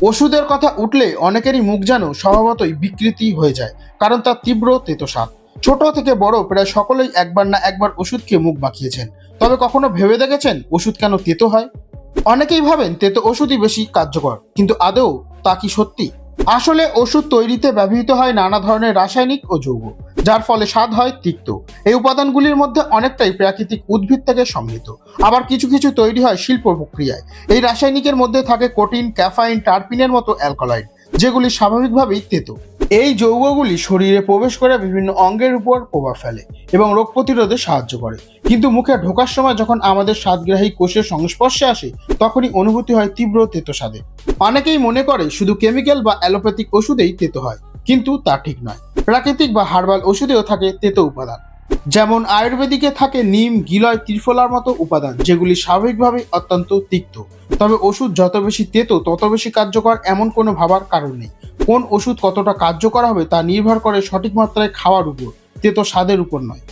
ওষুধের কথা উঠলে অনেকেরই মুখ যেন স্বভাবতই বিকৃতি হয়ে যায়, কারণ তার তীব্র তেতো স্বাদ। ছোট থেকে বড় প্রায় সকলেই একবার না একবার ওষুধ খেয়ে মুখ বাঁকিয়েছেন। তবে কখনো ভেবে দেখেছেন ওষুধ কেন তেতো হয়? অনেকেই ভাবেন তেতো ওষুধই বেশি কার্যকর, কিন্তু আদৌ তা কি সত্যি? আসলে ওষুধ তৈরিতে ব্যবহৃত হয় নানা ধরনের রাসায়নিক ও যৌগ, যার ফলে স্বাদ হয় তিক্ত। এই উপাদানগুলির মধ্যে অনেকটাই প্রাকৃতিক উদ্ভিদ থেকে সমৃদ্ধ, আবার কিছু কিছু তৈরি হয় শিল্প প্রক্রিয়ায়। এই রাসায়নিকের মধ্যে থাকে কোটিন, ক্যাফাইন, টারপিনের মতো অ্যালকালয়েড, যেগুলি স্বাভাবিকভাবেই তেতো। এই যৌগগুলি শরীরে প্রবেশ করে বিভিন্ন অঙ্গের উপর প্রভাব ফেলে এবং রোগ প্রতিরোধে সাহায্য করে। কিন্তু মুখে ঢোকার সময় যখন আমাদের স্বাদগ্রাহী কোষের সংস্পর্শে আসে, তখনই অনুভূতি হয় তীব্র তেতো স্বাদে। অনেকেই মনে করে শুধু কেমিক্যাল বা অ্যালোপ্যাথিক ওষুধেই তেতো হয়, কিন্তু তা ঠিক নয়। প্রাকৃতিক বা হার্বাল ওষুধেও থাকে তেতো উপাদান, যেমন আয়ুর্বেদিকে থাকে নিম, গিলয়, ত্রিফলার মতো উপাদান, যেগুলি স্বাভাবিকভাবেই অত্যন্ত তিক্ত। তবে ওষুধ যত বেশি তেতো তত বেশি কার্যকর এমন কোনো ভাবার কারণ নেই। কোন ওষুধ কতটা কার্যকর হবে তা নির্ভর করে সঠিক মাত্রায় খাওয়ার উপর, তেতো স্বাদের উপর নয়।